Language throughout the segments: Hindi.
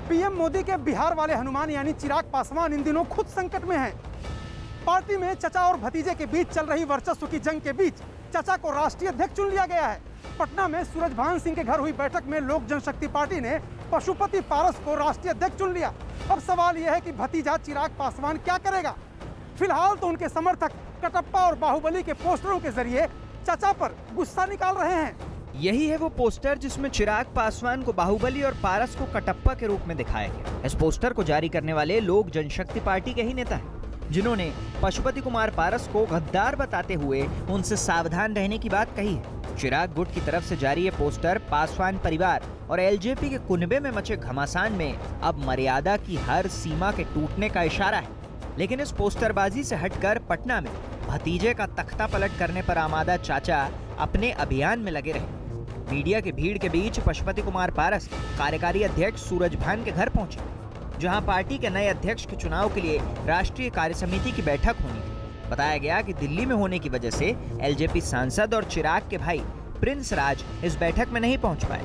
पीएम मोदी के बिहार वाले हनुमान यानी चिराग पासवान इन दिनों खुद संकट में हैं। पार्टी में चचा और भतीजे के बीच चल रही वर्चस्व की जंग के बीच चचा को राष्ट्रीय अध्यक्ष चुन लिया गया है। पटना में सूरजभान सिंह के घर हुई बैठक में लोक जनशक्ति पार्टी ने पशुपति पारस को राष्ट्रीय अध्यक्ष चुन लिया। अब सवाल यह है कि भतीजा चिराग पासवान क्या करेगा। फिलहाल तो उनके समर्थक कटप्पा और बाहुबली के पोस्टरों के जरिए चचा पर गुस्सा निकाल रहे हैं। यही है वो पोस्टर जिसमें चिराग पासवान को बाहुबली और पारस को कटप्पा के रूप में दिखाया गया। इस पोस्टर को जारी करने वाले लोक जनशक्ति पार्टी के ही नेता हैं, जिन्होंने पशुपति कुमार पारस को गद्दार बताते हुए उनसे सावधान रहने की बात कही है। चिराग गुट की तरफ से जारी ये पोस्टर पासवान परिवार और एलजेपी के कुनबे में मचे घमासान में अब मर्यादा की हर सीमा के टूटने का इशारा है। लेकिन इस पोस्टरबाजी से हटकर पटना में भतीजे का तख्ता पलट करने पर आमादा चाचा अपने अभियान में लगे रहे। मीडिया की भीड़ के बीच पशुपति कुमार पारस कार्यकारी अध्यक्ष सूरजभान के घर पहुंचे, जहां पार्टी के नए अध्यक्ष के चुनाव के लिए राष्ट्रीय कार्यसमिति की बैठक होनी थी। बताया गया कि दिल्ली में होने की वजह से एलजेपी सांसद और चिराग के भाई प्रिंस राज इस बैठक में नहीं पहुंच पाए।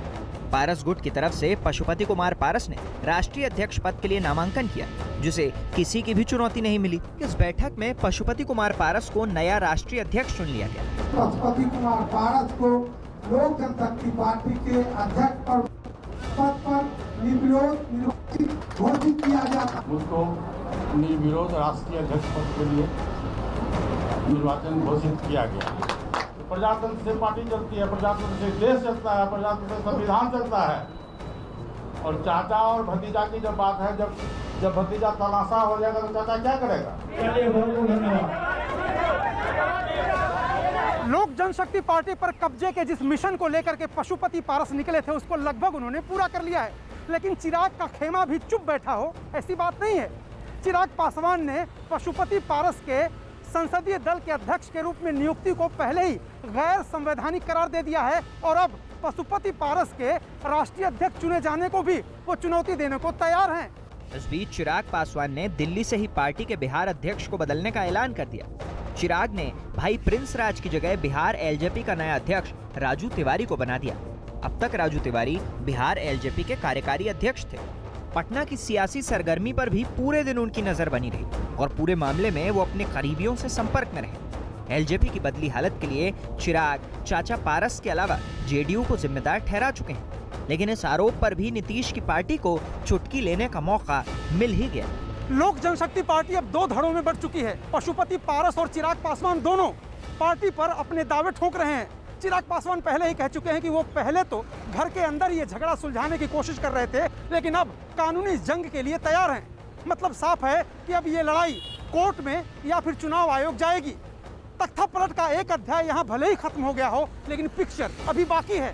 पारस गुट की तरफ से पशुपति कुमार पारस ने राष्ट्रीय अध्यक्ष पद के लिए नामांकन किया, जिसे किसी की भी चुनौती नहीं मिली। इस बैठक में पशुपति कुमार पारस को नया राष्ट्रीय अध्यक्ष चुन लिया गया। पशुपति कुमार पारस को लोक जनशक्ति पार्टी के अध्यक्ष पद पर निर्विरोध घोषित किया जाता। मुझको निर्विरोध राष्ट्रीय अध्यक्ष पद के लिए निर्वाचन घोषित किया गया। प्रजातंत्र से पार्टी चलती है, प्रजातंत्र से देश चलता है, प्रजातंत्र से संविधान चलता है। और चाचा और भतीजा की जब बात है, जब भतीजा तमाशा हो जाएगा तो चाचा क्या करेगा। लोक जनशक्ति पार्टी पर कब्जे के जिस मिशन को लेकर के पशुपति पारस निकले थे उसको लगभग उन्होंने पूरा कर लिया है। लेकिन चिराग का खेमा भी चुप बैठा हो ऐसी बात नहीं है। चिराग पासवान ने पशुपति पारस के संसदीय दल के अध्यक्ष के रूप में नियुक्ति को पहले ही गैर संवैधानिक करार दे दिया है और अब पशुपति पारस के राष्ट्रीय अध्यक्ष चुने जाने को भी वो चुनौती देने को तैयार हैं। इस बीच चिराग पासवान ने दिल्ली से ही पार्टी के बिहार अध्यक्ष को बदलने का ऐलान कर दिया। चिराग ने भाई प्रिंस राज की जगह बिहार एलजेपी का नया अध्यक्ष राजू तिवारी को बना दिया। अब तक राजू तिवारी बिहार एलजेपी के कार्यकारी अध्यक्ष थे। पटना की सियासी सरगर्मी पर भी पूरे दिन उनकी नजर बनी रही और पूरे मामले में वो अपने करीबियों से संपर्क में रहे। एलजेपी की बदली हालत के लिए चिराग चाचा पारस के अलावा जेडीयू को जिम्मेदार ठहरा चुके हैं। लेकिन इस आरोप पर भी नीतीश की पार्टी को चुटकी लेने का मौका मिल ही गया। लोक जनशक्ति पार्टी अब दो धड़ों में बढ़ चुकी है। पशुपति पारस और चिराग पासवान दोनों पार्टी पर अपने दावे ठोक रहे हैं। चिराग पासवान पहले ही कह चुके हैं कि वो पहले तो घर के अंदर ये झगड़ा सुलझाने की कोशिश कर रहे थे, लेकिन अब कानूनी जंग के लिए तैयार हैं। मतलब साफ है कि अब ये लड़ाई कोर्ट में या फिर चुनाव आयोग जाएगी। तख्ता पलट का एक अध्याय यहाँ भले ही खत्म हो गया हो, लेकिन पिक्चर अभी बाकी है।